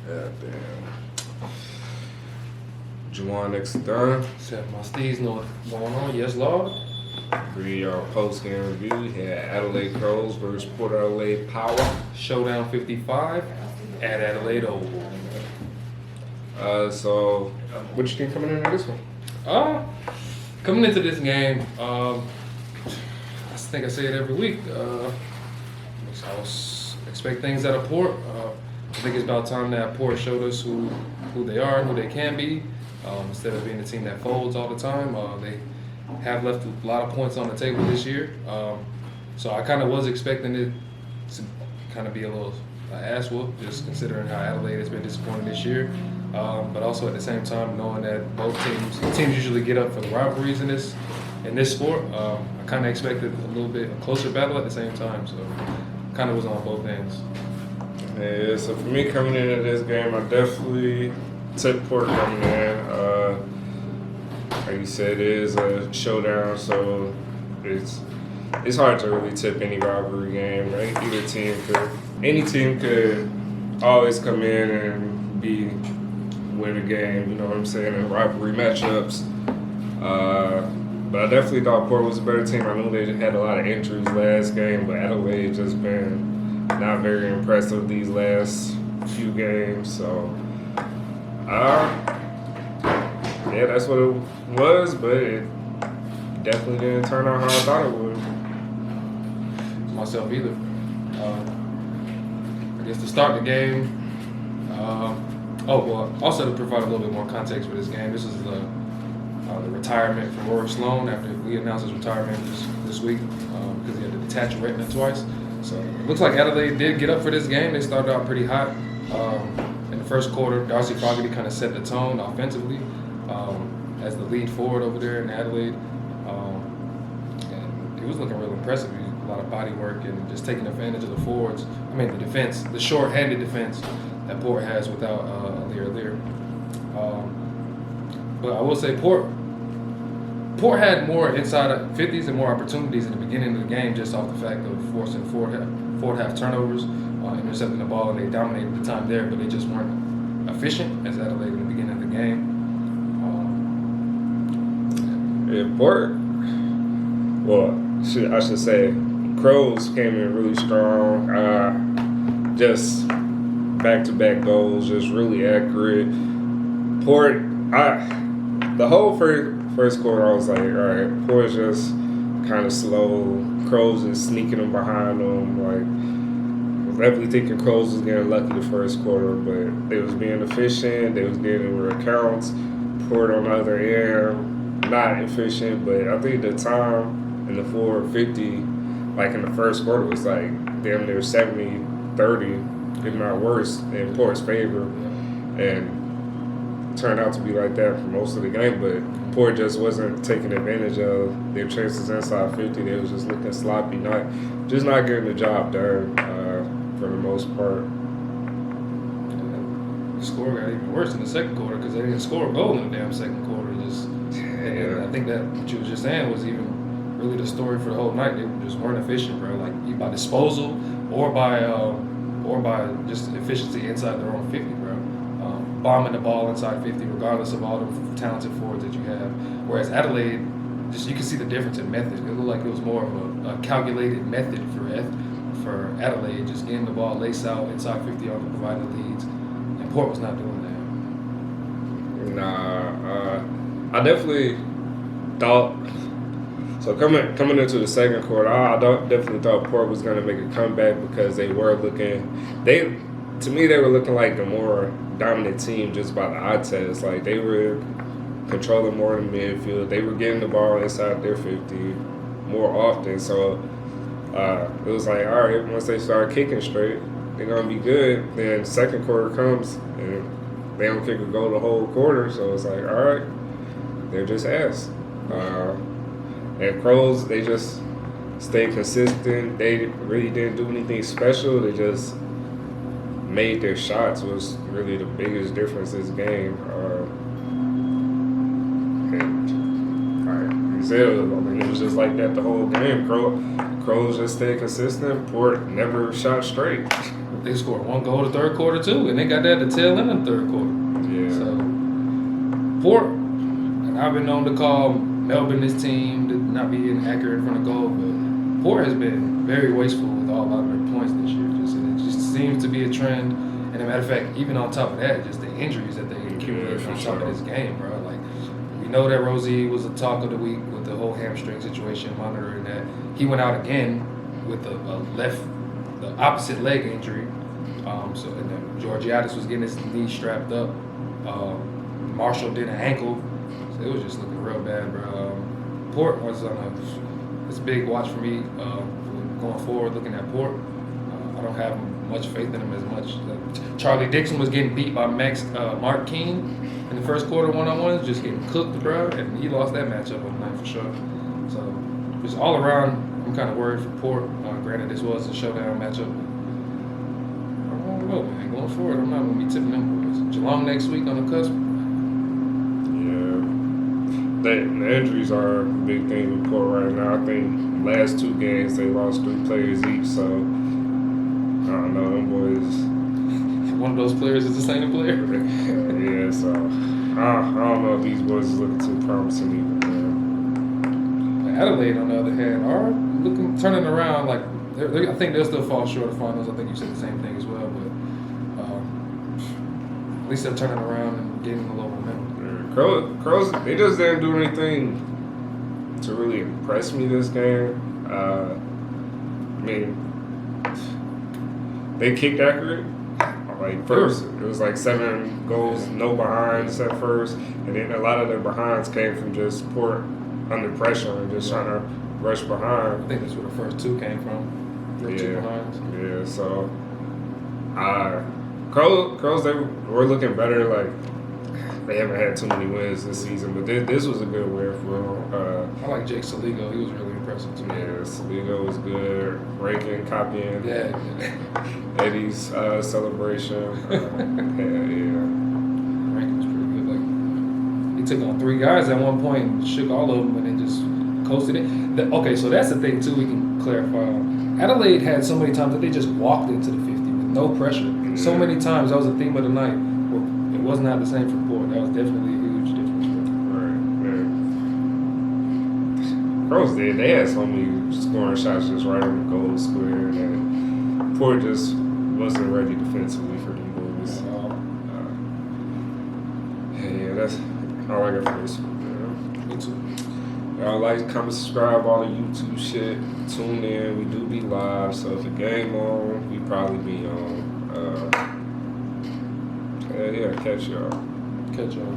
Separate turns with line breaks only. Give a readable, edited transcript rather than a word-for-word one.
Yeah, damn. Juwan next to Don.
Except my STEEZ know what's going on. Yes, Lord.
Read our post-game review. We had Adelaide Crows versus Port Adelaide Power.
Showdown 55 at Adelaide Oval.
So, what you think coming into this one?
Coming into this game, I think I say it every week. I expect things out of Port. I think it's about time that Port showed us who they are and who they can be. Instead of being a team that folds all the time, they have left a lot of points on the table this year. So I kind of was expecting it to kind of be a little ass whoop, just considering how Adelaide has been disappointed this year. But also at the same time, knowing that both teams usually get up for the rivalries in this sport, I kind of expected a little bit a closer battle at the same time. So kind of was on both ends.
Yeah, so for me coming into this game, I definitely took Port coming in. Like you said, it is a showdown, so it's hard to really tip any rivalry game, right? Any team could always come in and win a game, you know what I'm saying, in rivalry matchups. But I definitely thought Port was a better team. I know they had a lot of injuries last game, but Adelaide just been not very impressive these last few games. So, yeah, that's what it was, but it definitely didn't turn out how I thought it would.
Myself either. I guess to start the game, also to provide a little bit more context for this game, this is the retirement from Rory Sloan after we announced his retirement this week because he had to detach a retina twice. So it looks like Adelaide did get up for this game. They started out pretty hot. In the first quarter, Darcy Fogarty kind of set the tone offensively as the lead forward over there in Adelaide. And it was looking real impressive. A lot of body work and just taking advantage of the forwards. I mean, the defense, the short-handed defense that Port has without Lear. But I will say Port had more inside 50s and more opportunities in the beginning of the game just off the fact of forcing forward half turnovers, intercepting the ball, and they dominated the time there, but they just weren't efficient as Adelaide in the beginning of the game.
Port, I should say, Crows came in really strong. Just back-to-back goals, just really accurate. Port, the whole first quarter, I was like, all right, Port's just kind of slow. Crows is sneaking them behind them. Like, I was definitely thinking Crows was getting lucky the first quarter, but they was being efficient. They was getting their accounts. Port on the other end, not efficient, but I think the time in the 450, like in the first quarter, was like damn near 70-30, if not worse, in Port's favor. And turned out to be like that for most of the game, but Port just wasn't taking advantage of their chances inside 50. They was just looking sloppy, not getting the job done for the most part.
The score got even worse in the second quarter because they didn't score a goal in the damn second quarter. And I think that what you were just saying was even really the story for the whole night. They just weren't efficient, bro. Like by disposal or by just efficiency inside their own 50, bro. Bombing the ball inside 50, regardless of all the talented forwards that you have. Whereas Adelaide, just you can see the difference in method. It looked like it was more of a calculated method for Adelaide, just getting the ball laced out inside 50 on the provided leads, and Port was not doing that.
I definitely thought. So coming into the second quarter, I definitely thought Port was going to make a comeback because they were looking. To me, they were looking like the more dominant team just by the eye test. Like, they were controlling more in the midfield. They were getting the ball inside their 50 more often. So it was like, all right, once they start kicking straight, they're going to be good. Then second quarter comes, and they don't kick a goal the whole quarter. So it's like, all right, they're just ass. And Crows, they just stayed consistent. They really didn't do anything special. They just made their shots was really the biggest difference this game. And it was just like that the whole game. Crows just stayed consistent. Port never shot straight.
they scored 1 goal the third quarter too, and they got that at the tail end of the third quarter.
Yeah.
So Port, and I've been known to call Melbourne this team to not be inaccurate in front of goal, but Port has been very wasteful with a lot of their points this year. It just seems to be a trend. And as a matter of fact, even on top of that, just the injuries that they accumulated on top of this game, bro. Like, we know that Rosie was a talk of the week with the whole hamstring situation, monitoring that. He went out again with the opposite leg injury. So and then Georgiadis was getting his knee strapped up. Marshall did an ankle. So it was just looking real bad, bro. Port was on it's a big watch for me going forward, looking at Port. I don't have much faith in him as much. Charlie Dixon was getting beat by Mark King in the first quarter one-on-ones, just getting cooked, bro, and he lost that matchup on the night for sure. So just all around, I'm kind of worried for Port. Granted, this was a showdown matchup. I don't know, man. Going forward, I'm not going to be tipping them boys. Geelong next week on the cusp.
The injuries are a big thing with Port right now. I think last 2 games they lost 3 players each, so I don't know, them boys.
One of those players is the same player.
Yeah, so I don't know if these boys is looking too promising either, man.
Adelaide, on the other hand, are turning around. Like I think they'll still fall short of finals. I think you said the same thing as well, but at least they're turning around and getting a little momentum.
Crows, they just didn't do anything to really impress me this game. I mean, they kicked accurate. Like first, it was like 7 goals, no behinds at first, and then a lot of their behinds came from just Port under pressure and just trying to rush behind.
I think that's where the first 2 came from. The 2 behinds.
Yeah. So, Crows, they were looking better. Like they haven't had too many wins this season, but this was a good win for them.
I like Jake Saligo. He was really impressive to me.
Yeah, Saligo was good. Raking, copying.
Yeah.
Eddie's celebration. Yeah.
Rankin was pretty good. Like, he took on 3 guys at one point and shook all of them and then just coasted it. Okay, so that's the thing too we can clarify. Adelaide had so many times that they just walked into the 50 with no pressure.
Yeah.
So many times, that was the theme of the night. It was not the same for Port. That was definitely a huge difference.
Right. Crows did. They had so many scoring shots just right on the goal square, and Port just wasn't ready defensively for them boys. Yeah, that's all I got for this one.
Me too.
Y'all like, comment, subscribe, all the YouTube shit. Tune in. We do be live, so if the game on, we probably be on. Yeah, catch y'all.
Catch y'all.